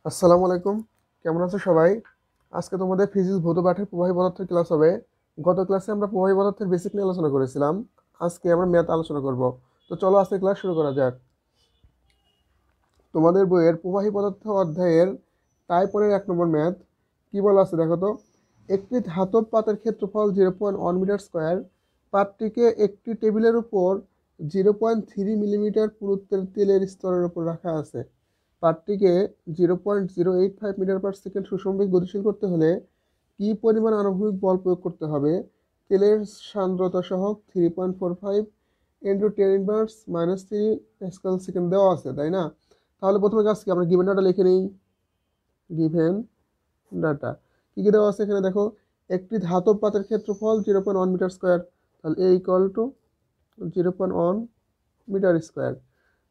আসসালামু আলাইকুম। কেমন আছো সবাই? আজকে তোমাদের ফিজিক্স ভৌত পাঠের প্রবাহী পদার্থের ক্লাস হবে। গত ক্লাসে আমরা প্রবাহী পদার্থের বেসিক নিয়ে আলোচনা করেছিলাম। আজকে আমরা ম্যাথ আলোচনা করব। তো চলো আজকে ক্লাস শুরু করা যাক। তোমাদের বইয়ের প্রবাহী পদার্থ অধ্যায়ের টাইপ 1 এর 1 নম্বর ম্যাথ কি বলা আছে দেখো তো। একটি ধাতব পাতের ক্ষেত্রফল 0.1 মিটার স্কোয়ার। পাতটিকে একটি টেবিলের উপর 0.3 মিলিমিটার পুরুত্বের তেলের স্তরের উপর রাখা আছে। পাতটিকে 0.085 মিটার/সেকেন্ড সুষম বেগে গতিশীল করতে হলে কি পরিমাণ আণবিক বল প্রয়োগ করতে হবে? তেলের সান্দ্রতা সহ 3.45 ইন্টু 10⁻³ প্যাসকেল সেকেন্ড দেওয়া আছে, তাই না? তাহলে প্রথমে কাজ কি, আমরা গিভেন ডাটা লিখে নিই। গিভেন ডাটা কী কী দেওয়া আছে এখানে দেখো। একটি ধাতব পাতের ক্ষেত্রফল 0.1 মিটার স্কোয়ার, তাহলে A = 0.1 মিটার স্কোয়ার।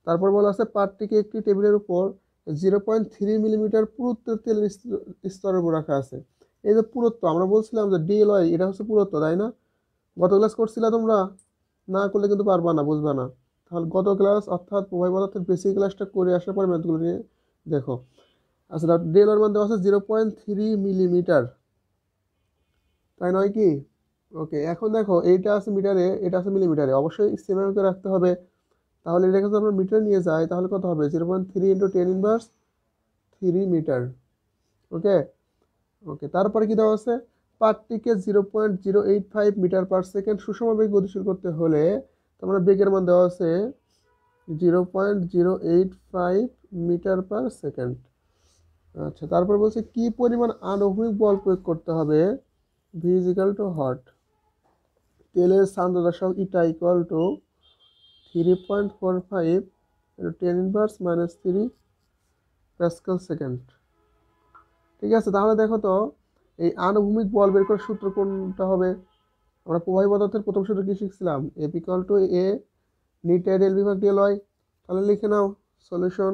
তারপর বলা আছে পাতটিকে একটি টেবিলের উপর 0.3 মিলিমিটার পুরুত্বের তেলের স্তরের উপর রাখা আছে। এই যে পুরুত্ব, আমরা বলছিলাম যে DLY, এটা হচ্ছে পুরুত্ব, তাই না? গত ক্লাস করছিলা তোমরা? না করলে কিন্তু পারবা না, বুঝবা না। তাহলে গত ক্লাস অর্থাৎ প্রবাহী পদার্থের বেসিক ক্লাসটা করে আসার পর ম্যাথগুলো নিয়ে দেখো। আচ্ছা, DLY মান দেওয়া আছে 0.3 মিলিমিটার, তাই নয় কি? ওকে, এখন দেখো এইটা আছে মিটারে, এটা আছে মিলিমিটারে, অবশ্যই সেভাবে করে রাখতে হবে। তাহলে এটাকে যদি আমরা মিটার নিয়ে যাই তাহলে কত হবে? 0.3 ইন্টু 10⁻³ মিটার। ওকে ওকে, তারপরে কি দেওয়া আছে? পাতটিকে 0.085 মিটার/সেকেন্ড সুষম বেগে গতিশীল করতে হলে তোমরা বেগের মান দেওয়া আছে 0.085 মিটার/সেকেন্ড। আচ্ছা, তারপর বলছে কি পরিমাণ আণবিক বল প্রয়োগ করতে হবে? V is equal too hot, তেলের সান্দ্রতা সহ ইটা equal to 3.45 into 10⁻³ Pascal second. ঠিক আছে, তাহলে দেখো তো এই আনুভূমিক বল বের করার সূত্র কোনটা হবে? আমরা প্রবাহী পদার্থের প্রথম সূত্র কি শিখছিলাম? F equal to A eta del বিভাগ ডেল ওয়াই। তাহলে লিখে নাও solution.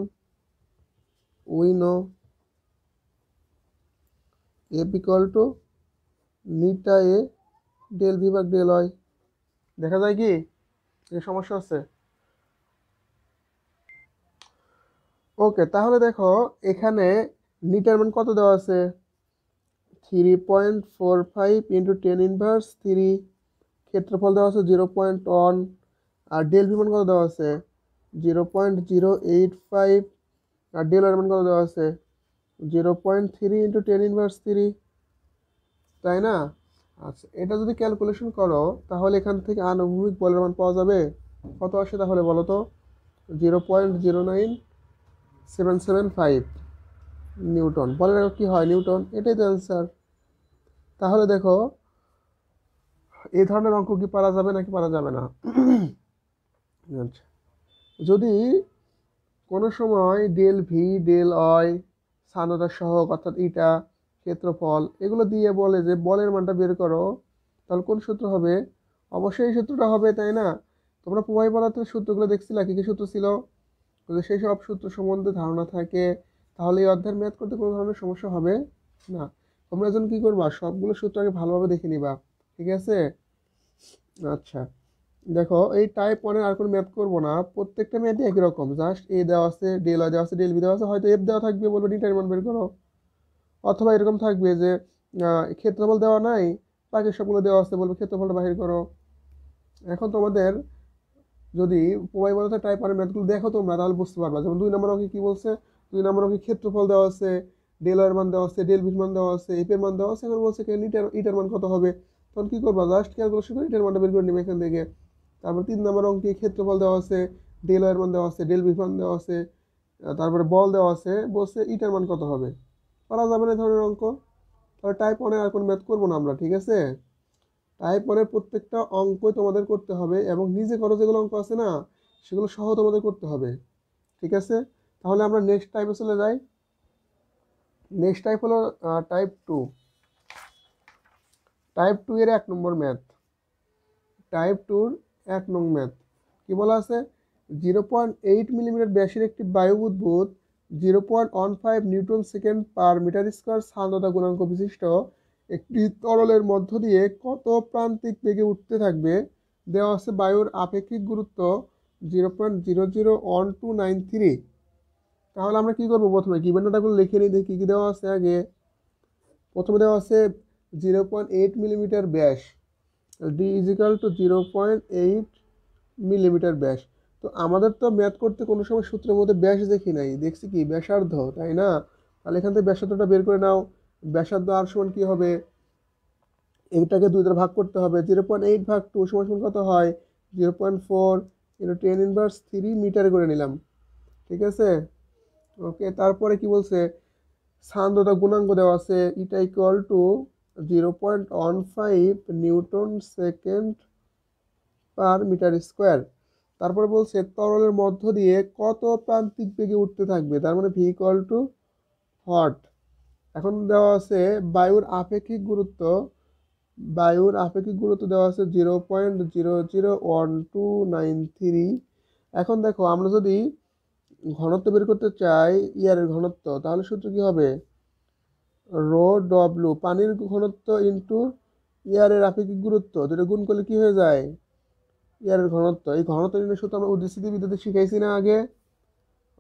We know F equal to eta A del বিভাগ ডেল ওয়াই। দেখা যায় কি এই সমস্যা আছে? ওকে, তাহলে দেখো এখানে নিটার মান কত দেওয়া আছে? 3.45 ইন্টু 10⁻³। ক্ষেত্রফল দেওয়া আছে 0.1। আর ডেল ভি মান কত দেওয়া আছে? 0.085। আর ডেল এর মান কত দেওয়া আছে? 0.3 ইন্টু 10⁻³, তাই না? আচ্ছা, এটা যদি ক্যালকুলেশন করো তাহলে এখান থেকে আনুভূমিক বলের মান পাওয়া যাবে। কত আসে তাহলে বলো তো? 0.09775 নিউটন। বলের একক কি হয়? নিউটন। এটাই তো অ্যান্সার। তাহলে দেখো এই ধরনের অঙ্ক কি পারা যাবে নাকি পারা যাবে না? আচ্ছা, যদি কোনো সময় ডেল ভি, ডেল অয়, সান্দ্রতা সহগ অর্থাৎ ইটা, ক্ষেত্রফল এগুলো দিয়ে বলে যে বলের মানটা বের করো, তাহলে কোন সূত্র হবে? অবশ্যই এই সূত্রটা হবে, তাই না? তোমরা প্রবাহী পদার্থের সূত্রগুলো দেখছিলা, কী কী সূত্র ছিল? যদি সেই সব সূত্র সম্বন্ধে ধারণা থাকে তাহলে এই অধ্যায়ের ম্যাথ করতে কোনো ধরনের সমস্যা হবে না। তোমরা এখন কী করবা? সবগুলো সূত্র আগে ভালোভাবে দেখে নিবা, ঠিক আছে? আচ্ছা, দেখো এই টাইপ 1-এর আর কোনো ম্যাথ করবো না, প্রত্যেকটা ম্যাথই একই রকম। জাস্ট এ দেওয়া আছে, ডেল ওয়াই দেওয়া আছে, ডেল বি দেওয়া আছে, হয়তো এফ দেওয়া থাকবে, বলবো নিটার মান বের করো। অথবা এরকম থাকবে যে ক্ষেত্রফল দেওয়া নাই, বাকি সবগুলো দেওয়া আছে, বলবো ক্ষেত্রফলটা বাহির করো। এখন তোমাদের যদি প্রবাহী পদার্থের টাইপ 1-এর ম্যাথগুলো দেখো তোমরা তাহলে বুঝতে পারবা। যেমন 2 নম্বর অঙ্কে কি বলছে? 2 নম্বর অঙ্কে ক্ষেত্রফল দেওয়া আছে, ডেল এর মান দেওয়া আছে, ডেল বির মান দেওয়া আছে, এফ এর মান দেওয়া আছে। এখন বলছে ইটার মান কত হবে? তখন কি করবা? জাস্ট ক্যালকুলেশন করে ইটার মানটা বের করে নিবে এখান থেকে। তারপর 3 নম্বর অঙ্কে ক্ষেত্রফল দেওয়া আছে, ডেল এর মান দেওয়া আছে, ডেল বির মান দেওয়া আছে, তারপরে বল দেওয়া আছে, বলছে ইটার মান কত হবে। করা যাবে না এই ধরনের অঙ্ক। তাহলে টাইপ 1-এর আর কোনো ম্যাথ করবো না আমরা, ঠিক আছে? টাইপ 1-এর প্রত্যেকটা অঙ্কই তোমাদের করতে হবে এবং নিজে করো যেগুলো অঙ্ক আছে না সেগুলো সহ তোমাদের করতে হবে, ঠিক আছে? তাহলে আমরা নেক্সট টাইপে চলে যাই। নেক্সট টাইপ হলো টাইপ 2। টাইপ 2 এর 1 নম্বর ম্যাথ। টাইপ 2-র 1 নং ম্যাথ কি বলা আছে? 0.8 মিলিমিটার ব্যাসের একটি বায়ু বুদবুদ 0.15 newton second per metre square সান্দ্রতা গুণাঙ্ক বিশিষ্ট একটি তরলের মধ্য দিয়ে কত প্রান্তিক বেগে উঠতে থাকবে? দেওয়া আছে বায়ুর আপেক্ষিক গুরুত্ব 0.0012993। তাহলে আমরা কি করবো, প্রথমে গিভেন ডাটাগুলো লিখে নিই, দেখি কি দেওয়া আছে আগে। প্রথমে দেওয়া আছে 0.8 মিলিমিটার ব্যাস, ডি ইজিক্যাল টু 0.8 মিলিমিটার ব্যাস। তো আমাদের তো ম্যাথ করতে কোনো সময় সূত্রের মধ্যে ব্যাস দেখি নাই, দেখছি কি ব্যাসার্ধ, তাই না? তাহলে এখান থেকে ব্যাসার্ধটা বের করে নাও। ব্যাসার্ধ আর সমান কি হবে, এইটাকে 2 দ্বারা ভাগ করতে হবে, 0.8 ভাগ 2 সমান সমান কত হয়, 0.4 ইন্টু 10⁻³ মিটার করে নিলাম। ঠিক আছে, ওকে। তারপরে কি বলছে, সান্দ্রতা গুণাঙ্ক দেওয়া আছে, এটা equal to 0.15 newton second per metre square. তারপরে বলছে তরলের মধ্য দিয়ে কত প্রান্তিক বেগে উঠতে থাকবে, তার মানে ভি ইকুয়াল টু হট। এখন দেওয়া আছে বায়ুর আপেক্ষিক গুরুত্ব, দেওয়া আছে 0.001293। এখন দেখো আমরা যদি ঘনত্ব বের করতে চাই, ইয়ারের ঘনত্ব, তাহলে সূত্র কি হবে, রো ডব্লু পানির ঘনত্ব ইন্টু ইয়ারের আপেক্ষিক গুরুত্ব, দুটো গুণ করলে কি হয়ে যায়, ইয়ারের ঘনত্ব। এই ঘনত্ব নির্ণয় সূত্র আমরা উদ্দীপক বিদ্যুতে শিখাইছি না আগে।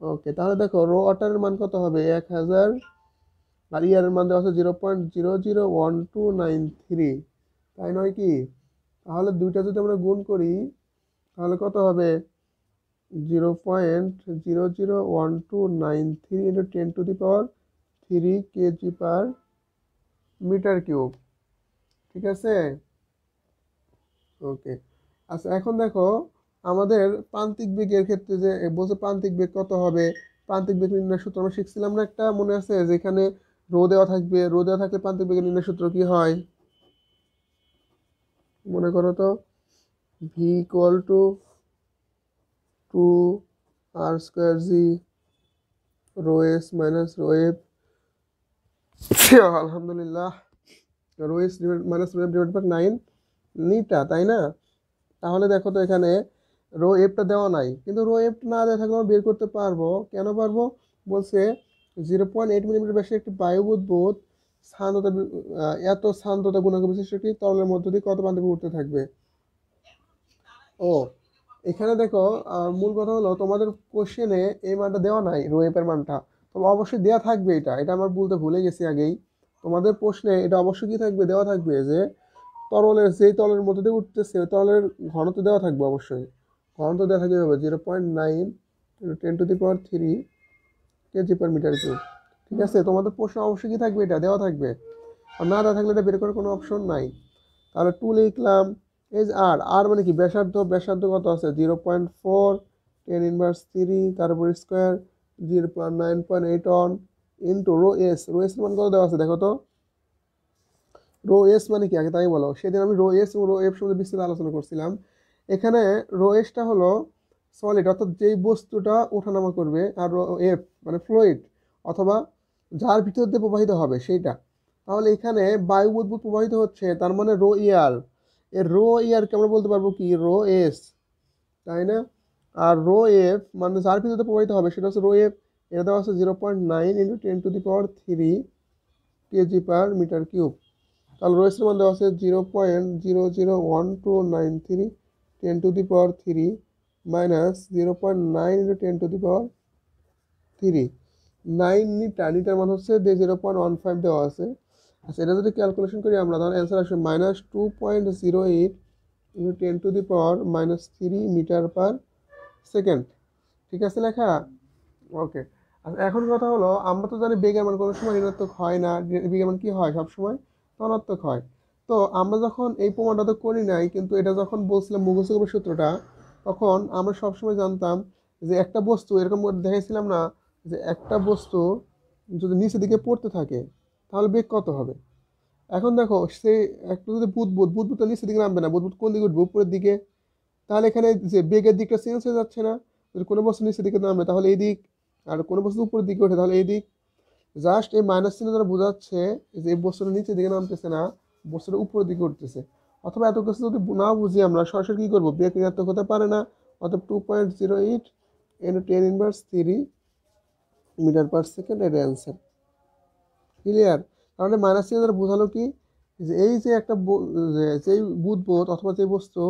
ওকে, তাহলে দেখো রো ওয়াটারের মান কত হবে 1000, আর ইয়ারের মান দেওয়া আছে 0.001293, তাই নয় কি? তাহলে দুইটা যদি আমরা গুণ করি তাহলে কত হবে, 0.001293 into 10⁻³ kg per metre cube. ঠিক আছে, ওকে। আচ্ছা, এখন দেখো আমাদের প্রান্তিক বেগের ক্ষেত্রে যে বলছে প্রান্তিক বেগ কত হবে, প্রান্তিক বেগ নির্ণয় সূত্র আমরা শিখছিলাম না একটা, মনে আছে? যেখানে রো দেওয়া থাকবে, রো দেওয়া থাকলে প্রান্তিক বেগের নির্ণয় সূত্র কি হয়, মনে করো তো, V equal to 2r²g rho S minus rho F, আলহামদুলিল্লাহ, rho S minus rho F divide by 9 নিটা, তাই না? তাহলে দেখো তো এখানে রো এফটা দেওয়া নাই, কিন্তু রো এফ না দেওয়া থাকলে আমরা বের করতে পারবো। কেন পারবো, বলছে 0.8 মিলিমিটার ব্যাসের একটি বায়ু বুদবুদ সান্দ্রতা এত সান্দ্রতা গুণাঙ্ক বিশিষ্ট একটি তরলের মধ্য দিয়ে কত প্রান্তে উঠতে থাকবে। ও, এখানে দেখো মূল কথা হলো তোমাদের কোশ্চেনে এই মানটা দেওয়া নাই, রো এফ এর মানটা। তবে অবশ্যই দেওয়া থাকবে, এটা আমার বলতে ভুলে গেছি আগেই। তোমাদের প্রশ্নে এটা অবশ্যই কি থাকবে, দেওয়া থাকবে যে তরলের, যেই তরলের মধ্যে দিয়ে উঠতেছে ওই তরলের ঘনত্ব দেওয়া থাকবে, অবশ্যই ঘনত্ব দেওয়া থাকবে হবে 0.9 10⁻³ কেজি পার মিটার কিউব। ঠিক আছে, তোমাদের প্রশ্ন অবশ্যই কি থাকবে, এটা দেওয়া থাকবে। আর না দেওয়া থাকলে এটা বের করার কোনো অপশন নাই। তাহলে 2 লিখলাম। এই যে আর মানে কি, ব্যাসার্ধ কত আছে 0.4 10⁻³, তারপর স্কোয়ার 0.9.8 ইন্টু রো এস মান কত দেওয়া আছে দেখো তো। রো এস মানে কি আগে তাই বলো, সেদিন আমি রো এস এবং রো এফ সম্বন্ধে বিস্তারিত আলোচনা করছিলাম। এখানে রো এসটা হলো সলিড, অর্থাৎ যেই বস্তুটা ওঠানামা করবে, আর রো এফ মানে ফ্লুইড, অথবা যার ভিতর দিয়ে প্রবাহিত হবে সেইটা। তাহলে এখানে বায়ু বুদবুদ প্রবাহিত হচ্ছে, তার মানে রো ইয়ার, এর রো ইয়ারকে আমরা বলতে পারবো কি, রো এস, তাই না? আর রো এফ মানে যার ভিতরে প্রবাহিত হবে সেটা হচ্ছে রো এফ, এটা দেওয়া আছে 0.9 into 10⁻³ kg per metre cube. তাহলে রো এসের মান দেওয়া আছে 0.001293 10⁻³ মাইনাস 0.9 ইন্টু 10⁻³ 9 নিটার মান হচ্ছে 0.15 দেওয়া আছে। আচ্ছা, এটা যদি ক্যালকুলেশন করি আমরা, তাহলে অ্যান্সার আসবে -2.08 ইন্টু 10⁻³ মিটার পার সেকেন্ড। ঠিক আছে লেখা, ওকে। আচ্ছা, এখন কথা হলো, আমরা তো জানি বেগের মান কোনো সময় ঋণাত্মক হয় না, বেগের মান কি হয়, সবসময় ধনাত্মক হয়। তো আমরা যখন এই প্রমাণটা তো করি নাই, কিন্তু এটা যখন বলছিলাম মুখস্থ করবো সূত্রটা, তখন আমরা সবসময় জানতাম যে একটা বস্তু এরকম দেখাইছিলাম না, যে একটা বস্তু যদি নিচের দিকে পড়তে থাকে তাহলে বেগ কত হবে। এখন দেখো সেই একটা যদি বুদবুদটা নিচের দিকে নামবে না, বুদবুদ কোন দিকে উঠবে, উপরের দিকে। তাহলে এখানে যে বেগের দিকটা চেঞ্জ হয়ে যাচ্ছে না, যদি কোনো বস্তু নিচের দিকে নামে তাহলে এই দিক, আর কোনো বস্তু উপরের দিকে ওঠে তাহলে এই দিক। জাস্ট এই মাইনাস চিহ্ন দ্বারা বোঝাচ্ছে যে এই বস্তুটা নিচের দিকে নামতেছে না, বস্তুটা উপরের দিকে উঠতেছে। অথবা এত কিছু যদি না বুঝি আমরা, সরাসরি কী করবো, বেগ ঋণাত্মক হতে পারে না, অর্থাৎ 2.08 ইন্টু 10⁻³ মিটার পার সেকেন্ড, এটা অ্যান্সার। ক্লিয়ার? তাহলে মাইনাস চিহ্ন দ্বারা বোঝালো কি, যে এই যে একটা যেই বুদবুদ অথবা যে বস্তু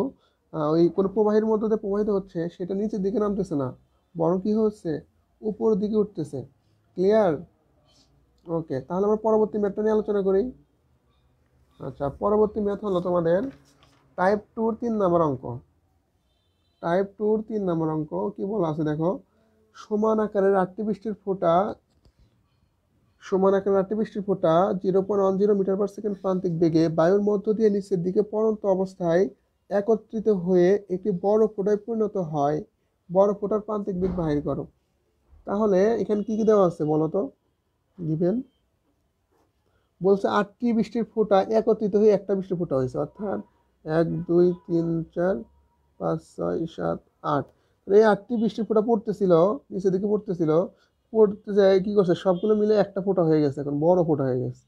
ওই কোনো প্রবাহের মধ্যে দিয়ে প্রবাহিত হচ্ছে, সেটা নিচের দিকে নামতেছে না, বরং কি হচ্ছে, উপর দিকে উঠতেছে। ক্লিয়ার? ওকে, তাহলে আমরা পরবর্তী ম্যাথটা নিয়ে আলোচনা করি। আচ্ছা, পরবর্তী ম্যাথ হলো তোমাদের টাইপ 2 3 নম্বর অঙ্ক। টাইপ 2 3 নম্বর অঙ্ক কি বলা আছে দেখো, সমান আকারের 8টি বৃষ্টির ফোঁটা 0.10 মিটার পার সেকেন্ড প্রান্তিক বেগে বায়ুর মধ্য দিয়ে নিচের দিকে পড়ন্ত অবস্থায় একত্রিত হয়ে একটি বড় ফোঁটায় পরিণত হয়। বড় ফোঁটার প্রান্তিক বেগ বাহির করো। তাহলে এখানে কি কি দেওয়া আছে বলো তো? গিভেন বলছে 8টি বৃষ্টির ফোঁটা একত্রিত হয়ে একটা বৃষ্টির ফোঁটা হয়েছে, অর্থাৎ 1 2 3 4 5 6 7 8। এই 8টি বৃষ্টির ফোঁটা পড়তেছিল, নিচের দিকে পড়তেছিল, পড়তে যায় কি করছে, সবগুলো মিলে একটা ফোঁটা হয়ে গেছে, এখন বড় ফোঁটা হয়ে গেছে।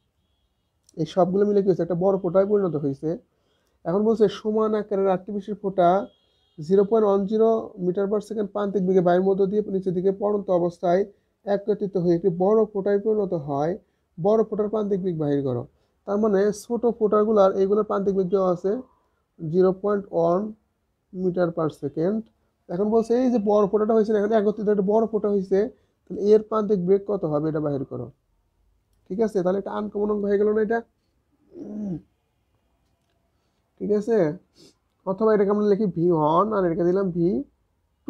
এই সবগুলো মিলে কি হয়েছে, একটা বড় ফোঁটায় পরিণত হয়েছে। এখন বলছে সমান আকারের 8টি বৃষ্টির ফোঁটা 0.10 মিটার পার সেকেন্ড প্রান্তিক বেগে বায়ুর মধ্য দিয়ে নিচের দিকে পড়ন্ত অবস্থায় একত্রিত হয়ে একটি বড় ফোঁটায় পরিণত হয়। বড় ফোঁটার প্রান্তিক বেগ বাহির করো। তার মানে ছোট ফোঁটাগুলার এইগুলোর প্রান্তিক বেগ দেওয়া আছে 0.1 মিটার পার সেকেন্ড। এখন বলছে এই যে বড় ফোঁটাটা হয়েছে, এখানে একত্রিত একটা বড় ফোঁটা হয়েছে, তাহলে এর প্রান্তিক বেগ কত হবে এটা বাহির করো। ঠিক আছে, তাহলে একটা আনকমন অঙ্ক হয়ে গেল না এটা? ঠিক আছে, অথবা এটাকে আমরা লিখি V1 আর এটাকে দিলাম V2।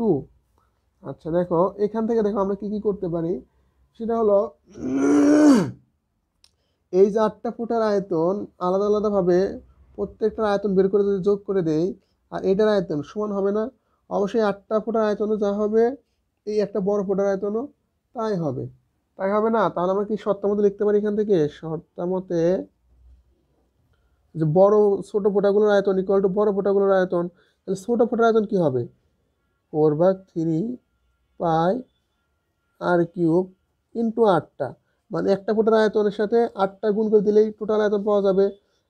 আচ্ছা দেখো, এখান থেকে দেখো আমরা কি কি করতে পারি, সেটা হলো এই যে 8টা ফোঁটার আয়তন আলাদা আলাদাভাবে প্রত্যেকটার আয়তন বের করে যদি যোগ করে দেই, আর এটার আয়তন সমান হবে না? অবশ্যই 8টা ফোঁটার আয়তনও যা হবে এই একটা বড় ফোঁটার আয়তনও তাই হবে। তাই হবে না? তাহলে আমরা কি শর্তের মধ্যে লিখতে পারি এখান থেকে, শর্তের মতে যে বড় ছোট ফোঁটাগুলোর আয়তন ইকুয়াল টু বড় ফোঁটাগুলোর আয়তন। তাহলে ছোট ফোঁটার আয়তন কি হবে, 4/3 পাই আর কিউব ইন্টু 8টা, মানে একটা ফোঁটার আয়তনের সাথে 8টা গুণ করে দিলেই টোটাল আয়তন পাওয়া যাবে।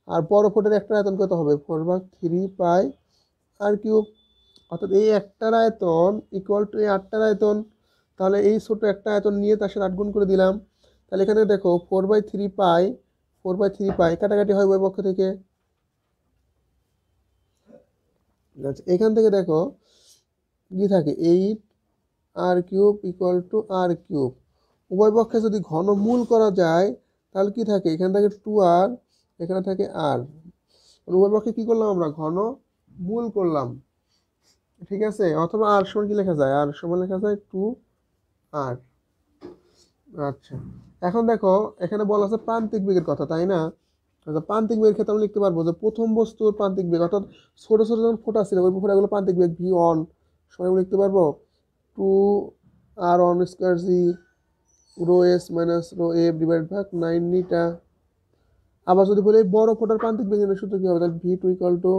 আর বড় ফোঁটার একটা আয়তন কত হবে, 4/3 পাই আর কিউব। অর্থাৎ এই একটার আয়তন ইকুয়াল টু এই 8টার আয়তন। তাহলে এই ছোট একটা আয়তন নিয়ে তার সাথে 8 গুণ করে দিলাম। তাহলে এখানে দেখো 4/3 পাই কাটাকাটি হয় উভয় পক্ষ থেকে। আচ্ছা, এখান থেকে দেখো কি থাকে, 8 r cube equal to r cube. উভয় পক্ষে যদি ঘনমূল করা যায় তাহলে কি থাকে, এখানে থাকে 2r, এখানে থাকে r। উভয় পক্ষে কি করলাম, আমরা ঘনমূল করলাম। ঠিক আছে, অথবা r সমান কি লেখা যায়, r সমান লেখা যায় 2r। আচ্ছা, এখন দেখো এখানে বলা আছে প্রান্তিক বেগের কথা, তাই না? আচ্ছা, প্রান্তিক বেগের ক্ষেত্রে আমরা লিখতে পারবো যে প্রথম বস্তুর প্রান্তিক বেগ, অর্থাৎ ছোট ছোট যখন ফোঁটা ছিল ওই ফোঁটাগুলো প্রান্তিক বেগ V1 সবাই লিখতে পারবো 2r1² g rho S minus rho F divide ভাগ 9 নিটা। আবার যদি বলি বড় ফোঁটার প্রান্তিক বেগের সূত্র কি হবে, তাহলে V2 equal to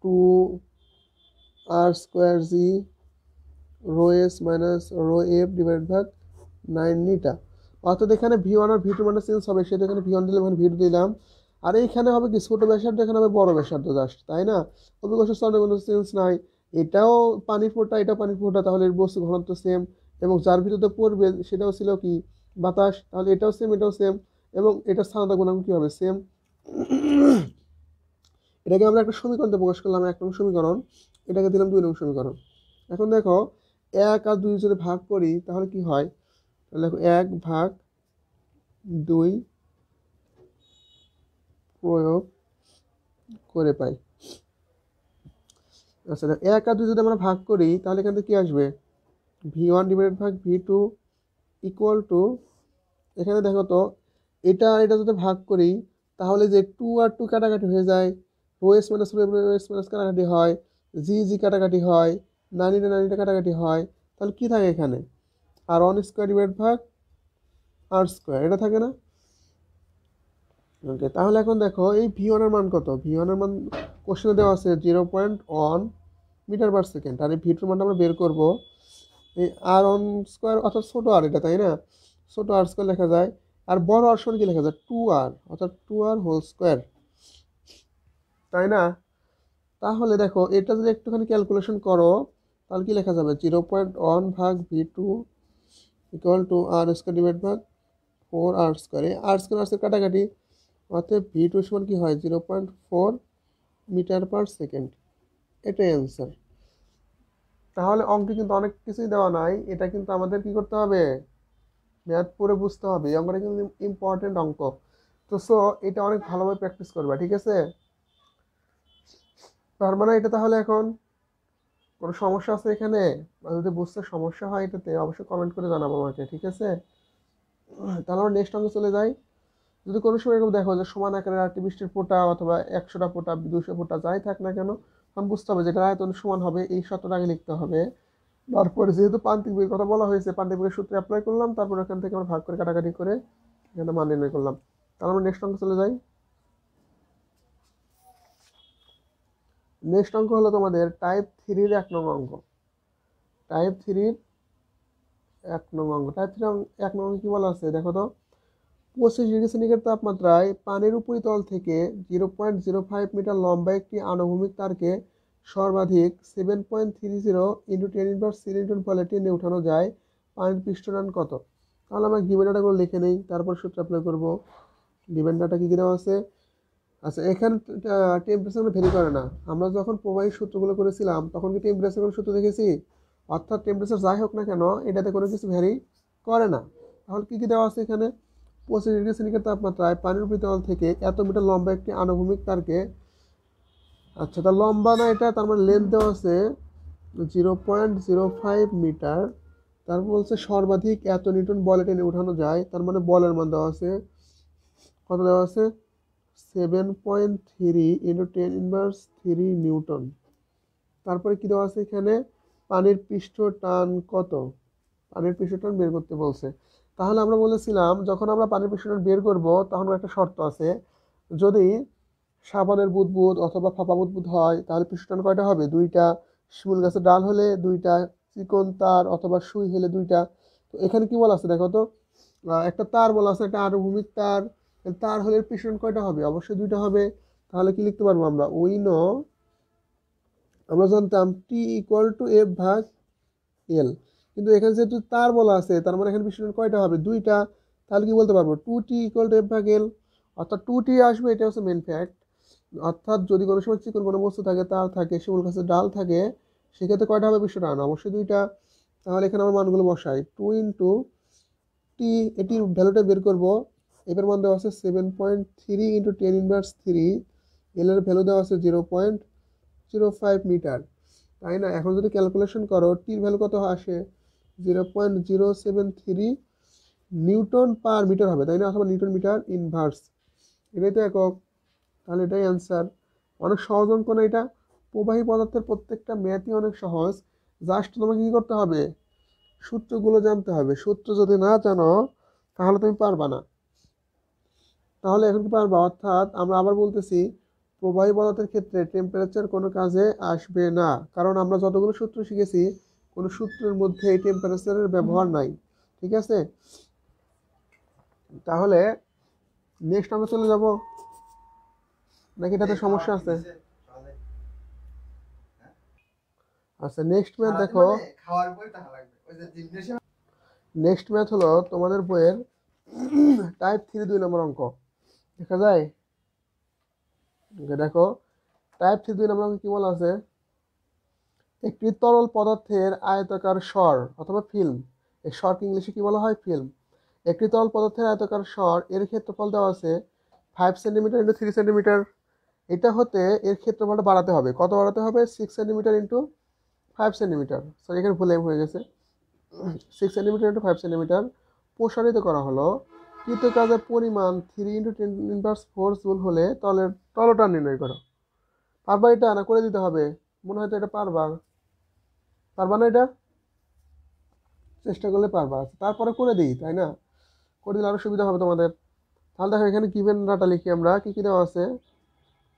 2r² g rho S minus rho F divide ভাগ 9 নিটা। অর্থাৎ এখানে V1 আর V2 মানে চেঞ্জ হবে, সেটা এখানে V1 দিলাম, এখানে V2 দিলাম। আর এইখানে হবে কি, ছোট ব্যাসার্ধ এখানে হবে বড় ব্যাসার্ধ জাস্ট, তাই না? অভিকর্ষের স্তরে কোনো চেঞ্জ নাই। এটাও পানির ফোঁটা, এটাও পানির ফোঁটা, তাহলে এর বস্তু ঘনত্ব সেম। এবং যার ভিতরে পড়বে সেটাও ছিল কি, বাতাস, তাহলে এটাও সেম এটাও সেম। এবং এটার স্থানতা গুণাঙ্ক কি হবে, সেম। এটাকে আমরা একটা সমীকরণে প্রকাশ করলাম, 1 নং সমীকরণ। এটাকে দিলাম 2 নং সমীকরণ। এখন দেখো 1 আর 2 যদি ভাগ করি তাহলে কি হয়, তাহলে দেখো 1/2 প্রয়োগ করে পাই। আচ্ছা, 1 আর 2 যদি আমরা ভাগ করি তাহলে এখান থেকে কি আসবে, V1 ডিভাইডেড ভাগ V2 ইকুয়াল টু, এখানে দেখো তো এটা এটা যদি ভাগ করি তাহলে যে 2 আর 2 কাটাকাটি হয়ে যায়, rho S minus rho S minus কাটাকাটি হয়, জি জি কাটাকাটি হয়, নানিটা কাটাকাটি হয়। তাহলে কি থাকে এখানে, r1² ডিভাইড ভাগ r², এটা থাকে না? ওকে, তাহলে এখন দেখো এই V1 এর মান কত, V1 এর মান কোশ্চেনে দেওয়া আছে 0.1 মিটার পার সেকেন্ড। আর এই V2 এর মানটা আমরা বের করবো, এই r1² অর্থাৎ ছোট আর এটা, তাই না? ছোট r² লেখা যায়। আর বড় আর সমান কি লেখা যায়, 2r, অর্থাৎ 2r হোল স্কোয়ার, তাই না? তাহলে দেখো এটা যদি একটুখানি ক্যালকুলেশন করো তাহলে কি লেখা যাবে, 0.1 ভাগ V2 equal two r² divide ভাগ 4r²। এই r² কাটাকাটি, অর্থাৎ V2 সমান কি হয়, 0.4 মিটার পার সেকেন্ড। এটাই অ্যান্সার। তাহলে অঙ্কে কিন্তু অনেক কিছুই দেওয়া নাই, এটা কিন্তু আমাদের কি করতে হবে, ম্যাথ পড়ে বুঝতে হবে। এই অঙ্কটা কিন্তু ইম্পর্টেন্ট অঙ্ক। তো সো এটা অনেক ভালোভাবে প্র্যাকটিস করবা, ঠিক আছে? পারবা না এটা তাহলে এখন? কোনো সমস্যা আছে এখানে? আর যদি বুঝতে সমস্যা হয় এটাতে অবশ্যই কমেন্ট করে জানাবো আমাকে, ঠিক আছে? তাহলে আমরা নেক্সট অঙ্কে চলে যাই। যদি কোনো সময় এরকম দেখো যে সমান আকারের আটটি বৃষ্টির ফোঁটা অথবা 100টা ফোঁটা 200 ফোঁটা যাই থাক না কেন, তখন বুঝতে হবে যেটা আয়তন সমান হবে এই শর্তটা আগে লিখতে হবে। তারপরে যেহেতু প্রান্তিক বেগের কথা বলা হয়েছে, প্রান্তিক বেগের সূত্রে অ্যাপ্লাই করলাম, তারপর এখান থেকে আমরা ভাগ করে কাটাকাটি করে এখানে মান নির্ণয় করলাম। তাহলে আমরা নেক্সট অঙ্কে চলে যাই। নেক্সট অঙ্ক হলো তোমাদের টাইপ 3-র 1 নং অঙ্ক। টাইপ 3-র 1 নং অঙ্ক। টাইপ 3 1 নং কি বলা আছে দেখো তো। 25 ডিগ্রি সেন্টিগ্রেড তাপমাত্রায় পানির উপরিতল থেকে 0.05 মিটার লম্বা একটি আনুভূমিক তারকে সর্বাধিক 7.30 × 10⁻³ বলে টেনে উঠানো যায়, পানির পৃষ্ঠটান কত? তাহলে আমরা গিভেন ডাটাগুলো লিখে নেই, তারপর সূত্র অ্যাপ্লাই করবো। গিভেন ডাটা কি দেওয়া আছে? আচ্ছা, এখানে টেম্পারেচার ভেরি করে না। আমরা যখন প্রবাহী সূত্রগুলো করেছিলাম তখন কি টেম্পারেচার সূত্র দেখেছি? অর্থাৎ টেম্পারেচার যাই হোক না কেন এটাতে কোনো কিছু ভ্যারি করে না। তাহলে কি কি দেওয়া আছে এখানে? 25 ডিগ্রি সেন্টিগ্রেড তাপমাত্রায় পানির উপরিতল থেকে এত মিটার লম্বা একটি আনুভূমিক তারকে, আচ্ছা তার লম্বা না এটা, তার মানে লেন্থ দেওয়া আছে 0.05 মিটার। তারপর বলছে সর্বাধিক এত নিউটন বলে টেনে উঠানো যায়, তার মানে বলের মান দেওয়া আছে কত, দেওয়া আছে 7.3 × 10⁻³ নিউটন। তারপরে কি দেওয়া আছে এখানে? পানির পৃষ্ঠ টান কত? পানির পৃষ্ঠ টান বের করতে বলছে। তাহলে আমরা বলেছিলাম যখন আমরা পানির পৃষ্ঠ টান বের করব তখন একটা শর্ত আছে, যদি সাবানের বুদবুদ অথবা ফাঁপা বুদবুদ হয় তাহলে পৃষ্ঠ টান কয়টা হবে? 2টা। শিমুল গাছের ডাল হলে 2টা, চিকন তার অথবা সুই হলে 2টা। তো এখানে কি বলা আছে দেখো তো, একটা তার বলা আছে, একটা আনুভূমিক তার। তার হলে পৃষ্ঠ টান কয়টা হবে? অবশ্যই 2টা হবে। তাহলে কি লিখতে পারবো আমরা? উই নো, আমরা জানতাম T = F/L, কিন্তু এখানে যেহেতু তার বলা আছে তার মানে এখানে পৃষ্ঠ টান কয়টা হবে? 2টা। তাহলে কি বলতে পারবো? 2T = F/L, অর্থাৎ 2T আসবে, এটা হচ্ছে মেন ফ্যাক্ট। অর্থাৎ যদি কোনো সময় চিকন কোনো বস্তু থাকে, তার থাকে, শিমুল গাছের ডাল থাকে, সেক্ষেত্রে কয়টা হবে পৃষ্ঠ টান? অবশ্যই 2টা। তাহলে এখানে আমার মানগুলো বসাই, 2 × T, এটির ভ্যালুটা বের করবো। এবার মান দেওয়া আছে 7.3 × 10⁻³। এল এর ভ্যালু দেওয়া আছে 0.05 মিটার, তাই না? এখন যদি ক্যালকুলেশন করো টির ভ্যালু কত আসে? 0.073 নিউটন পার মিটার হবে, তাই না? অথবা নিউটন মিটার ইনভার্স, এটাই তো একক। তাহলে এটাই অ্যান্সার। অনেক সহজ অঙ্ক না এটা? প্রবাহী পদার্থের প্রত্যেকটা ম্যাথই অনেক সহজ। জাস্ট তোমাকে কী করতে হবে? সূত্রগুলো জানতে হবে। সূত্র যদি না জানো তাহলে তুমি পারবা না। তাহলে এখন কি পারবা? অর্থাৎ আমরা আবার বলতেছি, প্রবাহী পদার্থের ক্ষেত্রে টেম্পারেচার কোনো কাজে আসবে না, কারণ আমরা যতগুলো সূত্র শিখেছি কোনো সূত্রের মধ্যে এই টেম্পারেচারের ব্যবহার নাই, ঠিক আছে? তাহলে নেক্সট আমরা চলে যাব, নাকি এটাতে সমস্যা আছে? আচ্ছা, নেক্সট ম্যাথ দেখো। নেক্সট ম্যাথ হলো তোমাদের বইয়ের টাইপ 3 2 নম্বর অঙ্ক। দেখা যায়? দেখো, টাইপ 3 2 নম্বর অঙ্ক কি বলা আছে? একটি তরল পদার্থের আয়তাকার স্বর অথবা ফিল্ম, এই স্বরকে ইংলিশে কি বলা হয়? ফিল্ম। একটি তরল পদার্থের আয়তাকার স্বর, এর ক্ষেত্রফল দেওয়া আছে 5 সেন্টিমিটার × 3 সেন্টিমিটার। এটা হতে এর ক্ষেত্রফলটা বাড়াতে হবে। কত বাড়াতে হবে? 6 সেন্টিমিটার × 5 সেন্টিমিটার। সরি, এখানে ভুল হয়ে গেছে, 6 সেন্টিমিটার × 5 সেন্টিমিটার প্রসারিত করা হলো। কৃতকাজের পরিমাণ 3 × 10⁻⁴ জুল হলে তলটান নির্ণয় করো। পারবা এটা না করে দিতে হবে? মনে হয় তো এটা পারবা। পারবা না? এটা চেষ্টা করলে পারবা। তারপরে করে দিই, তাই না? করে দিলে আরও সুবিধা হবে তোমাদের। তাহলে দেখো এখানে গিভেন ডাটা লিখি আমরা, কী কী দেওয়া আছে।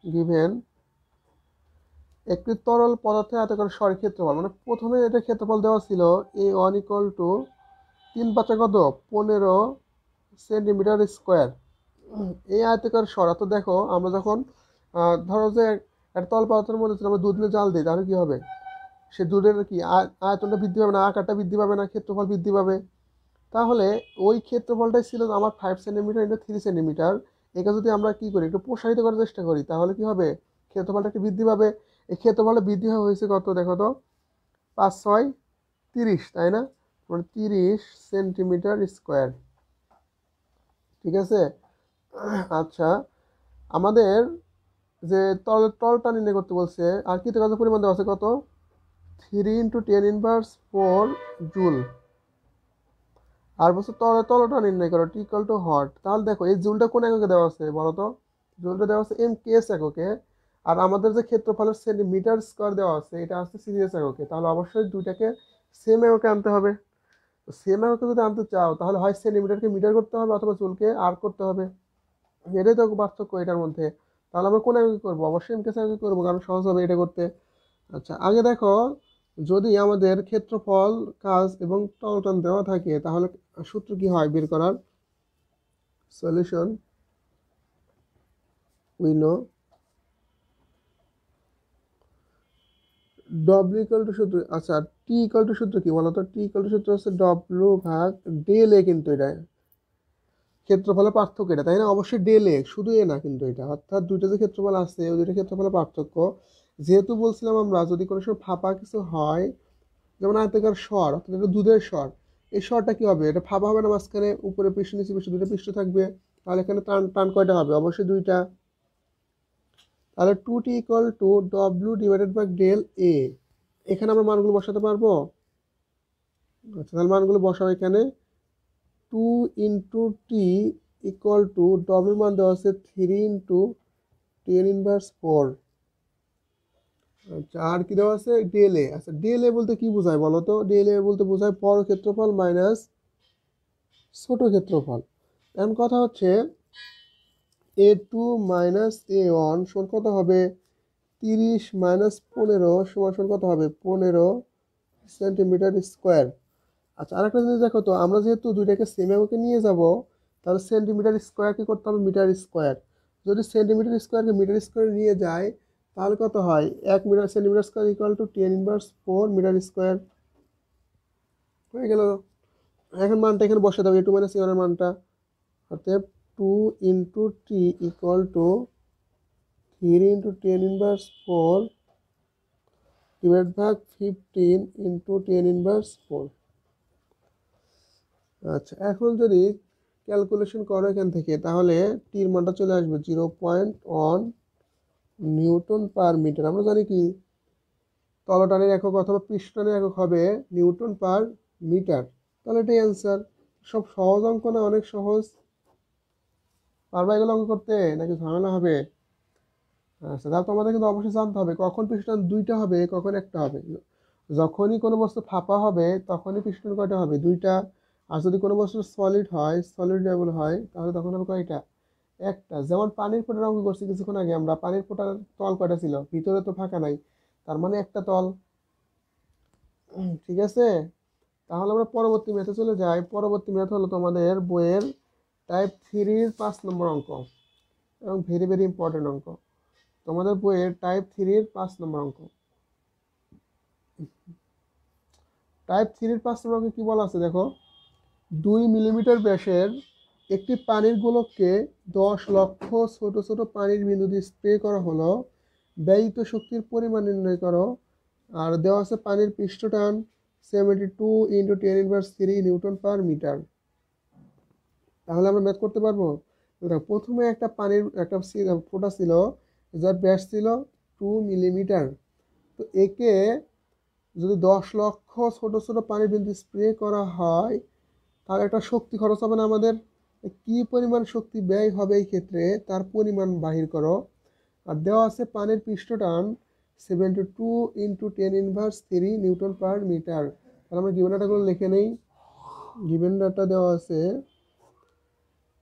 গিভেন একটি তরল পদার্থের আয়তাকার স্বর ক্ষেত্রফল, মানে প্রথমে এটা ক্ষেত্রফল দেওয়া ছিল A1 = 3×5 কত 15 সেন্টিমিটার স্কোয়ার। এই আয়তাকার স্বর, অর্থাৎ দেখো আমরা যখন ধরো যে একটা তরল পদার্থের মধ্যে আমরা দুধ নিয়ে জাল দিই, তাহলে কি হবে? সে দুধের কি আয়তনটা বৃদ্ধি পাবে না, আকারটা বৃদ্ধি পাবে না, ক্ষেত্রফল বৃদ্ধি পাবে। তাহলে ওই ক্ষেত্রফলটাই ছিল আমার 5 সেন্টিমিটার × 3 সেন্টিমিটার। এটা যদি আমরা কি করি, একটু প্রসারিত করার চেষ্টা করি, তাহলে কি হবে? ক্ষেত্রফলটা একটু বৃদ্ধি পাবে। এই ক্ষেত্রফলটা বৃদ্ধি হয়েছে কত দেখো তো, 5 6 30, তাই না? মানে 30 সেন্টিমিটার স্কোয়ার। ঠিক আছে। আচ্ছা, আমাদের যে তলটা নির্ণয় করতে বলছে, আর কি কাজের পরিমাণ দেওয়া আছে কত? 3 × 10⁻⁴ জুল। আর বলছে তলটা নির্ণয় করো টি হট। তাহলে দেখো এই জুলটা কোন এককে দেওয়া আছে বলো তো? জুলটা দেওয়া আছে কেস এককে। আর আমাদের যে ক্ষেত্রফলের সেন্টিমিটার স্কোয়ার দেওয়া আছে এটা আছে সিরিয়াস এককে। তাহলে অবশ্যই দুইটাকে সেম এককে আনতে হবে। সেম এককে যদি আনতে চাও তাহলে হয় সেন্টিমিটারকে মিটার করতে হবে অথবা জুলকে আর করতে হবে। এটাই তো পার্থক্য এটার মধ্যে। তাহলে আমরা কোন এককে করবো? অবশ্যই এম কেস এককে করবো, কারণ সহজ হবে এটা করতে। আচ্ছা, আগে দেখো, যদি আমাদের ক্ষেত্রফল, কাজ এবং টলটন দেওয়া থাকে তাহলে সূত্র কি হয় বের করার? Solution, we no W equal to সূত্র। আচ্ছা, টি ইকুয়াল টু সূত্র কি বলতো? টি ইকুয়াল টু সূত্র হচ্ছে ডব্লিউ ভাগ ডেল এ, কিন্তু এটা ক্ষেত্রফলের পার্থক্য এটা, তাই না? অবশ্যই ডেল এ, শুধু এ না কিন্তু এটা, অর্থাৎ দুইটা যে ক্ষেত্রফল আছে ওই দুইটা ক্ষেত্রফলের পার্থক্য। যেহেতু বলছিলাম আমরা যদি কোনো সময় ফাঁপা কিছু হয়, যেমন আয়তাকার স্বর, অর্থাৎ এটা দুধের স্বর, এই স্বরটা কি হবে? এটা ফাঁপা হবে না, মাঝখানে উপরে পৃষ্ঠ নিচে পৃষ্ঠ দুটো পৃষ্ঠ থাকবে। তাহলে এখানে টান টান কয়টা হবে? অবশ্যই দুইটা। তাহলে 2t equal to W divided by del A. এখানে আমরা মানগুলো বসাতে পারবো। আচ্ছা, তাহলে মানগুলো বসাও এখানে। 2 × t ইকুয়াল টু ডব্লিউর মান দেওয়া আছে 3 × 10⁻⁴। আচ্ছা, আর কি দেওয়া আছে? ডেল এ। আচ্ছা, ডেল এ বলতে কি বোঝায় বলো তো? ডেল এ বলতে বোঝায় বড় ক্ষেত্রফল মাইনাস ছোট ক্ষেত্রফল। এখন কথা হচ্ছে A2 মাইনাস A1 সমান কত হবে? 30 মাইনাস 15 সমান কত হবে? 15 সেন্টিমিটার স্কোয়ার। আচ্ছা, আরেকটা জিনিস দেখো তো, আমরা যেহেতু দুইটাকে সেম এককে নিয়ে যাব, তাহলে সেন্টিমিটার স্কোয়ারকে করতে হবে মিটার স্কোয়ার। যদি সেন্টিমিটার স্কোয়ারকে মিটার স্কোয়ারে নিয়ে যায় তাহলে কত হয়? 1 metre centimetre square equal to 10⁻⁴ metre square. হয়ে গেল। এখন মানটা এখানে বসে দেবো, A2 মাইনাস A1 এর মানটা। অতএব 2 × t ইকুয়াল টু 3 × 10⁻⁴ ডিভাইড ভাগ 15 × 10⁻⁴। আচ্ছা, এখন যদি ক্যালকুলেশন করো এখান থেকে তাহলে টির মানটা চলে আসবে 0.1 নিউটন পার মিটার। আমরা জানি কি তলটানের একক অথবা পৃষ্ঠটানের একক হবে নিউটন পার মিটার। তাহলে এটাই অ্যান্সার। সব সহজ অঙ্ক না? অনেক সহজ। পারবা এগুলো অঙ্ক করতে নাকি ঝামেলা হবে? আচ্ছা, তাহলে তোমাদের কিন্তু অবশ্যই জানতে হবে কখন পিস্টন দুইটা হবে কখন একটা হবে। যখনই কোনো বস্তু ফাঁপা হবে তখনই পিস্টন কয়টা হবে? দুইটা। আর যদি কোনো বস্তু সলিড হয়, সলিড লেভেল হয়, তাহলে তখন হবে কয়টা? একটা। যেমন পানির ফোঁটার অঙ্ক করছি কিছুক্ষণ আগে আমরা, পানির ফোঁটার তল কয়টা ছিল? ভিতরে তো ফাঁকা নাই, তার মানে একটা তল। ঠিক আছে। তাহলে আমরা পরবর্তী ম্যাথে চলে যাই। পরবর্তী ম্যাথ হলো তোমাদের বইয়ের টাইপ 3-র 5 নম্বর অঙ্ক, এবং ভেরি ভেরি ইম্পর্টেন্ট অঙ্ক। তোমাদের বইয়ের টাইপ 3-র 5 নম্বর অঙ্ক। টাইপ 3-র 5 নম্বর অঙ্কে কি বলা আছে দেখো? 2 মিলিমিটার ব্যাসের একটি পানির গোলককে 10 লক্ষ ছোট ছোট পানির বিন্দু দিয়ে স্প্রে করা হলো। ব্যয়িত শক্তির পরিমাণ নির্ণয় করো। আর দেওয়া আছে পানির পৃষ্ঠটান 72 × 10⁻³ নিউটন পার মিটার। তাহলে আমরা ম্যাথ করতে পারবো। দেখো, প্রথমে একটা পানির একটা ফোঁটা ছিল যার ব্যাস ছিল 2 মিলিমিটার। তো একে যদি 10 লক্ষ ছোট ছোট পানির বিন্দু স্প্রে করা হয় তাহলে একটা শক্তি খরচ হবে না আমাদের? কি পরিমাণ শক্তি ব্যয় হবে এই ক্ষেত্রে তার পরিমাণ বাহির করো। আর দেওয়া আছে পানির পৃষ্ঠটান 72 × 10⁻³ নিউটন পার মিটার। তাহলে আমরা গিভেন ডাটাগুলো লিখে নেই। গিভেন ডাটা দেওয়া আছে,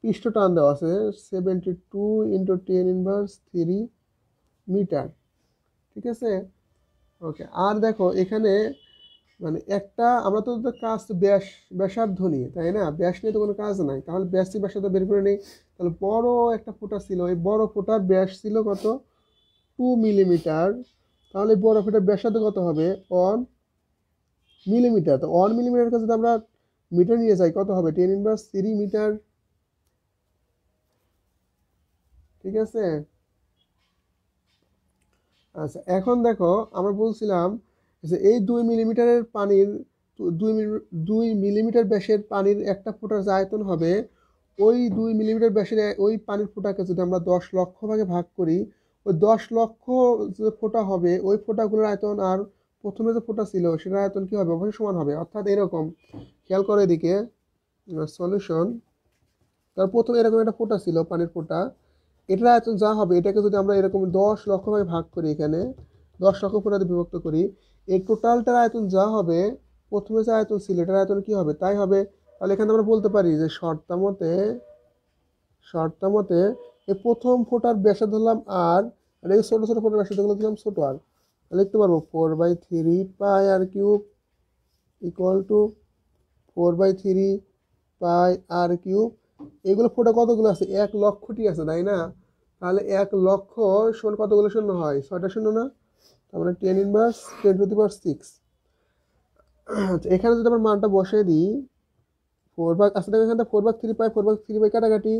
পৃষ্ঠটান দেওয়া আছে 72 × 10⁻³ মিটার। ঠিক আছে, ওকে। আর দেখো এখানে মানে একটা আমরা তো কাজ ব্যাসার্ধ নিয়ে, তাই না? ব্যাস নিয়ে তো কোনো কাজ নাই, তাহলে ব্যাসই ব্যাসার্ধ বের করে নেই। তাহলে বড় একটা ফোঁটা ছিল, এই বড় ফোঁটার ব্যাস ছিল কত? 2 মিলিমিটার। তাহলে বড় ফোঁটার ব্যাসার্ধ কত হবে? 1 মিলিমিটার। তো 1 মিলিমিটার কাছে যদি আমরা মিটার নিয়ে যাই কত হবে? 10⁻³ মিটার। ঠিক আছে। আচ্ছা, এখন দেখো আমরা বলছিলাম যে এই 2 মিলিমিটারের পানির 2 মিলিমিটার ব্যাসের পানির একটা ফোঁটার যে আয়তন হবে, ওই 2 মিলিমিটার ব্যাসের ওই পানির ফোঁটাকে যদি আমরা 10 লক্ষ ভাগে ভাগ করি, ওই 10 লক্ষ যে ফোঁটা হবে ওই ফোঁটাগুলোর আয়তন আর প্রথমে যে ফোঁটা ছিল সেটার আয়তন কি হবে, অবশ্যই সমান হবে। অর্থাৎ এরকম খেয়াল করে এদিকে সলিউশন, তার প্রথমে এরকম একটা ফোঁটা ছিল পানির ফোঁটা, এটার আয়তন যা হবে এটাকে যদি আমরা এরকম 10 লক্ষ ভাগে ভাগ করি, এখানে 10 লক্ষ ফোঁটাতে বিভক্ত করি, এই টোটালটার আয়তন যা হবে প্রথমে যে আয়তন ছিল এটার আয়তন কি হবে তাই হবে। তাহলে এখানে আমরা বলতে পারি যে শর্তামতে এই প্রথম ফোঁটার ব্যাসার্ধ ধরলাম আর এই ছোটো ছোটো ফোঁটার ব্যাসার্ধগুলো দিলাম ছোটো আর। লিখতে পারবো 4/3 pi r cube equal to 4/3 pi r cube. এগুলো ফোঁটা কতগুলো আছে, 1 লক্ষটি আছে তাই না? তাহলে 1 লক্ষ সমান কতগুলো শূন্য হয়, 6টা শূন্য না? তার মানে 10^10⁶। এখানে যদি আমরা মানটা বসিয়ে দিই 4 ভাগ, আসলে দেখো এখানে 4/3 পাই, 4/3 পাই কাটাকাটি,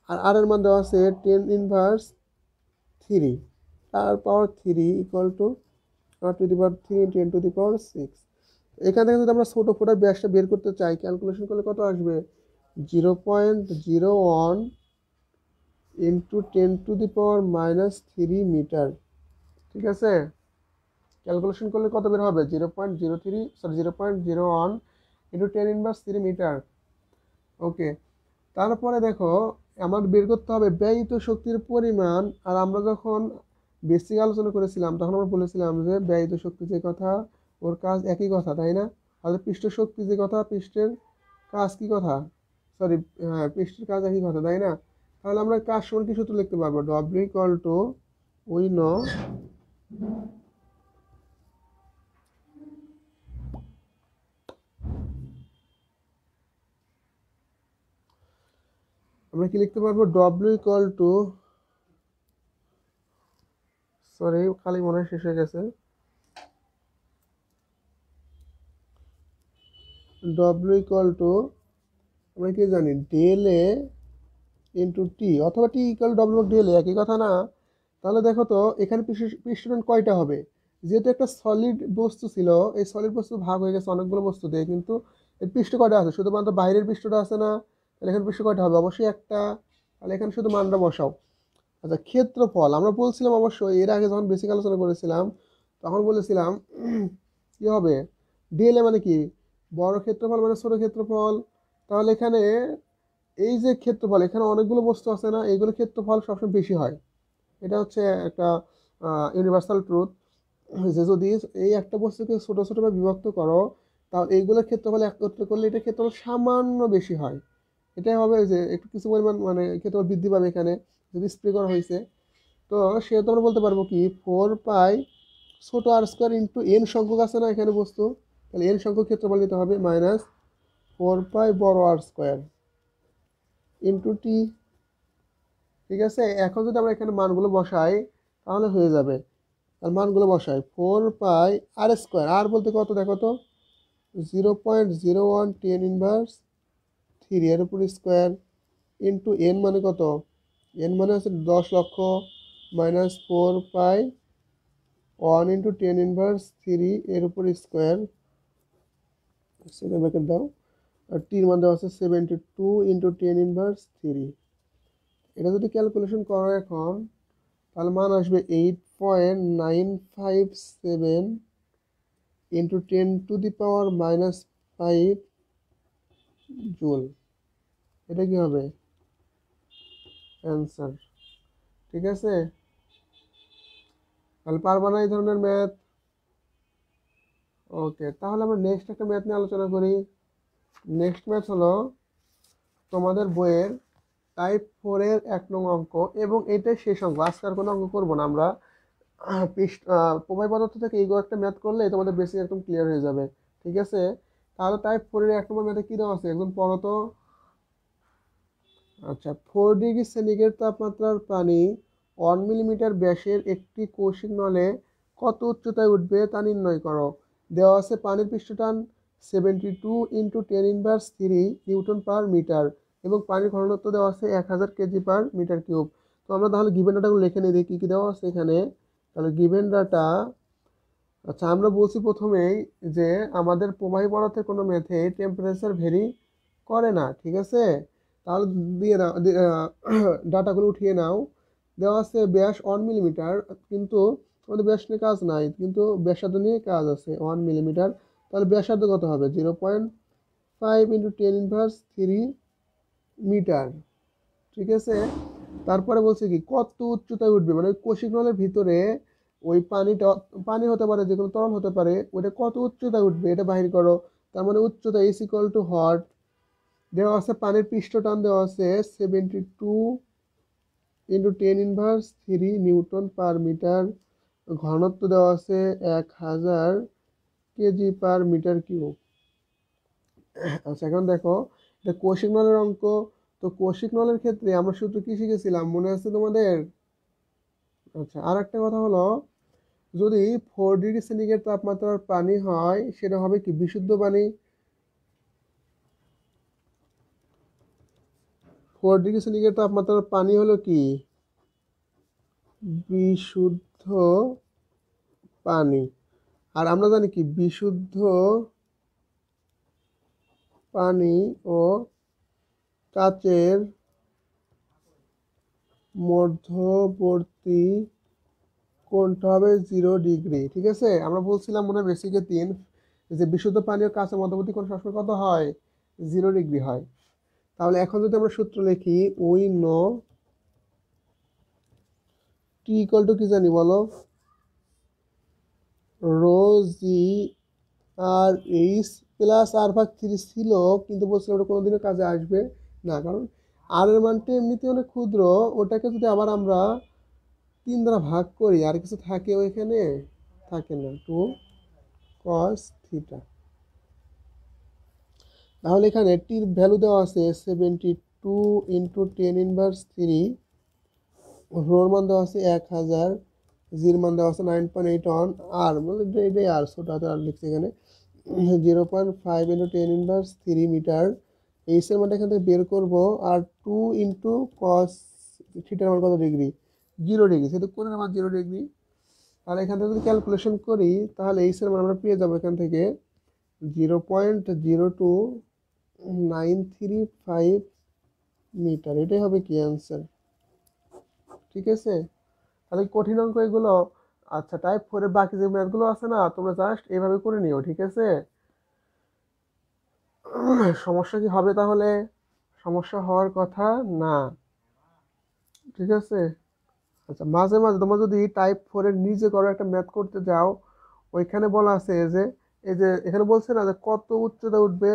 আর এর মান দেওয়া আছে 10^3 আর পাওয়ার 3 ইকুয়াল টু r⁻³ 10⁶। এখান থেকে যদি আমরা ছোটো ফোঁটার ব্যাসটা বের করতে চাই, ক্যালকুলেশন করলে কত আসবে, 0.01 ইন্টু 10⁻³ মিটার। ঠিক আছে, ক্যালকুলেশন করলে কত বের হবে, 0.01 ইন্টু 10⁻³ মিটার। ওকে, তারপরে দেখো আমাদের বের করতে হবে ব্যয়িত শক্তির পরিমাণ। আর আমরা যখন বেসিক আলোচনা করেছিলাম তখন আমরা বলেছিলাম যে ব্যয়িত শক্তি যে কথা ওর কাজ একই কথা, তাই না? তাহলে পৃষ্ঠ শক্তি যে কথা পৃষ্ঠের কাজ কি কথা, সরি হ্যাঁ পৃষ্ঠের কাজ একই কথা, তাই না? তাহলে আমরা কাজ সমান কি সূত্র লিখতে পারবো, W equal to we know আমরা কি লিখতে পারবো, ডব্লিউ ইকুয়াল টু, সরি খালি মনে হয় শেষ হয়ে গেছে, ডব্লিউ ইকুয়াল টু আমরা কি জানি ডেল এ ইন্টু টি, অথবা টি ইকুয়াল ডব্লিউ ডেল এ, একই কথা না? তাহলে দেখো তো এখানে পৃষ্ঠটান কয়টা হবে, যেহেতু একটা সলিড বস্তু ছিল, এই সলিড বস্তু ভাগ হয়ে গেছে অনেকগুলো বস্তু দিয়ে, কিন্তু এই পৃষ্ঠ কয়টা আছে, শুধুমাত্র বাইরের পৃষ্ঠটা আছে না? তাহলে এখানে পৃষ্ঠ কয়টা হবে, অবশ্যই একটা। তাহলে এখানে শুধু মানটা বসাও। আচ্ছা, ক্ষেত্রফল আমরা বলছিলাম অবশ্যই এর আগে যখন বেসিক আলোচনা করেছিলাম তখন বলেছিলাম কি হবে, ডিএলএ মানে কি, বড় ক্ষেত্রফল মানে ছোট ক্ষেত্রফল। তাহলে এখানে এই যে ক্ষেত্রফল, এখানে অনেকগুলো বস্তু আছে না, এইগুলো ক্ষেত্রফল সবসময় বেশি হয়। এটা হচ্ছে একটা ইউনিভার্সাল ট্রুথ, যে যদি এই একটা বস্তুকে ছোটো ছোটোভাবে বিভক্ত করো তাহলে এইগুলোর ক্ষেত্রফল একত্র করলে এটা ক্ষেত্রফল সামান্য বেশি হয়। এটাই হবে যে একটু কিছু পরিমাণ মানে ক্ষেত্রফল বৃদ্ধি পাবে এখানে যদি স্প্রে করা হয়েছে। তো সেহেতু আমরা বলতে পারবো কি 4 পাই ছোটো আর স্কোয়ার ইন্টু এন সংখ্যক আছে না এখানে বস্তু, তাহলে এন সংখ্যক ক্ষেত্রফল নিতে হবে মাইনাস 4 পাই বড় আর স্কোয়ার ইন্টু টি। ঠিক আছে, এখন যদি আমরা এখানে মানগুলো বসাই তাহলে হয়ে যাবে। আর মানগুলো বসাই 4 পাই আর স্কোয়ার, আর বলতে কত দেখো তো 0.01 10⁻³ এর উপর স্কোয়ার ইন্টু এন মানে কত, এন মানে হচ্ছে 10 লক্ষ, মাইনাস 4 পাই 1 ইন্টু 10⁻³ এর উপর স্কোয়ার, সেটা ব্র্যাকেট দাও, আর টির মান দেওয়া আছে 72 ইন্টু 10⁻³ এটা যদি ক্যালকুলেশন করো এখন তাহলে মান আসবে 8.957 ইন্টু 10⁻⁻5 জুল। এটা কি হবে অ্যান্সার? ঠিক আছে, তাহলে পারবা না এই ধরনের ম্যাথ? ওকে, তাহলে আমরা নেক্সট একটা ম্যাথ নিয়ে আলোচনা করি। নেক্সট ম্যাথ হলো তোমাদের বইয়ের টাইপ 4-এর 1 নং অঙ্ক, এবং এটাই শেষ অঙ্ক, আজকাল কোনো অঙ্ক করবো না আমরা। প্রমেয় পদার্থ থেকে এইগুলো একটা ম্যাথ করলে তোমাদের বেসিক একদম ক্লিয়ার হয়ে যাবে। ঠিক আছে, তাহলে টাইপ 4-এর 1 নম্বর ম্যাথে কী দেওয়া আছে একদম পড়ো তো। আচ্ছা, 4 ডিগ্রি সেন্টিগ্রেড তাপমাত্রার পানি 1 মিলিমিটার ব্যাসের একটি কৌশিক নলে কত উচ্চতায় উঠবে তা নির্ণয় করো। দেওয়া আছে পানির পৃষ্ঠটান 72 ইন্টু 10⁻³ নিউটন পার মিটার, এবং পানির ঘনত্ব দেওয়া আছে 1000 কেজি পার মিটার কিউব। তো আমরা তাহলে গিভেন ডাটাগুলো লিখে নিই, দেখি কী কী দেওয়া আছে এখানে। তাহলে গিভেন ডাটা আচ্ছা, আমরা বলছি প্রথমেই যে আমাদের প্রবাহী পদার্থের কোনো ম্যাথে টেম্পারেচার ভেরি করে না, ঠিক আছে? তাহলে দিয়ে নাও, ডাটাগুলো উঠিয়ে নাও। দেওয়া আছে ব্যাস 1 মিলিমিটার, কিন্তু আমাদের ব্যাস নিয়ে কাজ নাই, কিন্তু ব্যাসার্ধ নিয়ে কাজ আছে 1 মিলিমিটার। তাহলে ব্যাসার্ধ কত হবে? 0.5 ইন্টু 10⁻³ মিটার, ঠিক আছে? তারপরে বলছে কি কত উচ্চতায় উঠবে, মানে ওই কৌশিক নলের ভিতরে ওই পানিটা, পানি হতে পারে, যে কোনো তরল হতে পারে, ওটা কত উচ্চতায় উঠবে এটা বাহির করো। তার মানে উচ্চতা ইজ ইকুয়াল টু হট, দেওয়া আছে পানির পৃষ্ঠটান দেওয়া আছে 72 ইন্টু 10⁻³ নিউটন/মিটার, ঘনত্ব দেওয়া আছে 1000 কেজি/মিটার কিউব। আচ্ছা, এখন দেখো এটা কৌশিক নলের অঙ্ক। তো কৌশিক নলের ক্ষেত্রে আমরা সূত্র কি শিখেছিলাম, মনে আছে তোমাদের? আচ্ছা, আর একটা কথা হলো, যদি 4 ডিগ্রি সেন্টিগ্রেড তাপমাত্রার পানি হয় সেটা হবে কি বিশুদ্ধ পানি। 4 ডিগ্রি সেন্টিগ্রেড তাপমাত্রার পানি হলো কি বিশুদ্ধ পানি। আর আমরা জানি কি বিশুদ্ধ পানি ও কাচের মধ্যবর্তী কোণটা হবে 0 ডিগ্রি, ঠিক আছে? আমরা বলছিলাম মনে হয় বেসিকে 3, যে বিশুদ্ধ পানি ও কাচের মধ্যবর্তী কোণ সবসময় কত হয়? 0 ডিগ্রি হয়। তাহলে এখন যদি আমরা সূত্র লিখি, we know T equal to কি জানি বলো? রো জি আর এইচ প্লাস r/3 ছিল, কিন্তু বলছিলাম ওটা কোনোদিনও কাজে আসবে না, কারণ আর এর মানটা এমনিতে অনেক ক্ষুদ্র। ওটাকে যদি আবার আমরা 3 দ্বারা ভাগ করি, আর কিছু থাকে ওইখানে? থাকে না, 2 cos θ। তাহলে এখানে টির ভ্যালু দেওয়া আছে 72 ইন্টু 10⁻³ রোর মান দেওয়া আছে 1000, জির মান দেওয়া আছে 9.8 আর মানে এটাই আর ছোট হাতে আর লিখছি এখানে 0.5 ইন্টু 10⁻³ এইচ এর মানটা এখান থেকে বের করবো। আর 2 ইন্টু কস থিটার মান কত ডিগ্রি? 0 ডিগ্রি, সেহেতু কোণের মান 0 ডিগ্রি। তাহলে এখান থেকে যদি ক্যালকুলেশন করি তাহলে এইচ এর মান আমরা পেয়ে যাবো এখান থেকে 0.02935 মিটার। এটাই হবে কি অ্যান্সার, ঠিক আছে? তাহলে কঠিন অঙ্ক এগুলো। আচ্ছা, টাইপ 4 এর বাকি যে ম্যাথগুলো আছে না, তোমরা জাস্ট এইভাবে করে নিও, ঠিক আছে? সমস্যা কি হবে তাহলে? সমস্যা হওয়ার কথা না, ঠিক আছে? আচ্ছা, মাঝে মাঝে তোমরা যদি টাইপ 4 এর নিজে করো একটা ম্যাথ করতে যাও, ওইখানে বলা আছে যে এই যে এখানে বলছে না যে কত উচ্চতা উঠবে।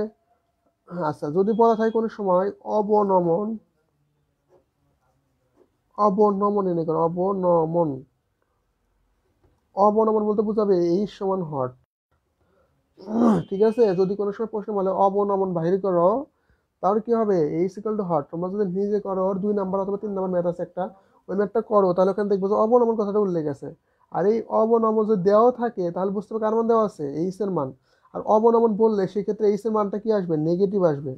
আচ্ছা, যদি বলা থাকে কোনো সময় অবনমন, অবনমন এনে করো, অবনমন, অবনমন বলতে বোঝাবে এই সমান হট, ঠিক আছে? যদি কোনো সময় প্রশ্ন বলে অবনমন বাহির করো, তাহলে কি হবে? H equal too hot. তোমরা যদি নিজে করো, ওর 2 নাম্বার অথবা 3 নাম্বার ম্যাথ আছে একটা, ওই ম্যাথটা করো, তাহলে ওখানে দেখবো যে অবনমন কথাটা উল্লেখ আছে। আর এই অবনমন যদি দেওয়া থাকে তাহলে বুঝতে হবে কার মান দেওয়া আছে, এইচ এর মান। আর অবনমন বললে সেক্ষেত্রে এইচ এর মানটা কি আসবে? নেগেটিভ আসবে,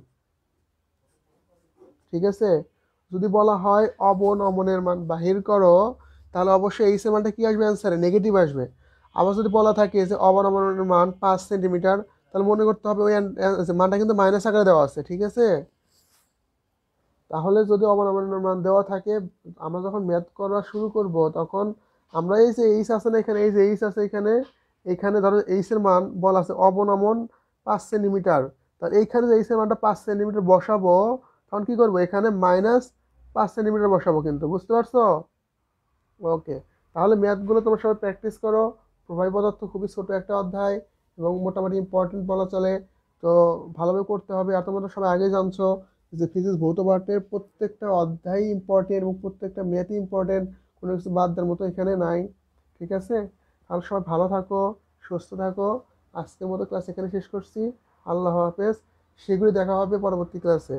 ঠিক আছে? যদি বলা হয় অবনমনের মান বাহির করো, তাহলে অবশ্যই এইচ এর মানটা কি আসবে? অ্যান্সারে নেগেটিভ আসবে। আবার যদি বলা থাকে যে অবনমনের মান 5 সেন্টিমিটার, তাহলে মনে করতে হবে ওই মানটা কিন্তু মাইনাস আকারে দেওয়া আছে, ঠিক আছে? তাহলে যদি অবনমনের মান দেওয়া থাকে, আমরা যখন ম্যাথ করা শুরু করব তখন আমরা এই যে এইচ আছে না এখানে, এই যে এইচ আছে এখানে, এখানে ধরো এইচ এর মান বলা আছে অবনমন 5 সেন্টিমিটার। তাহলে এইখানে যে এইচ এর মানটা 5 সেন্টিমিটার বসাবো, তখন কি করবো? এখানে -5 সেন্টিমিটার বসাবো, কিন্তু বুঝতে পারছো? ওকে, তাহলে ম্যাথগুলো তোমরা সবাই প্র্যাকটিস করো। প্রবাহী পদার্থ খুবই ছোট একটা অধ্যায় এবং মোটামুটি ইম্পর্টেন্ট বলা চলে। তো ভালোভাবে করতে হবে। আর তোমরা তো সবাই আগেই জানছো যে ফিজিক্স ভৌত পাঠের প্রত্যেকটা অধ্যায় ইম্পর্টেন্ট এবং প্রত্যেকটা ম্যাথই ইম্পর্টেন্ট, কোনো কিছু বাদ দেওয়ার মতো এখানে নাই, ঠিক আছে? তাহলে সবাই ভালো থাকো, সুস্থ থাকো। আজকের মতো ক্লাস এখানে শেষ করছি। আল্লাহ হাফেজ। শীঘ্রই দেখা হবে পরবর্তী ক্লাসে।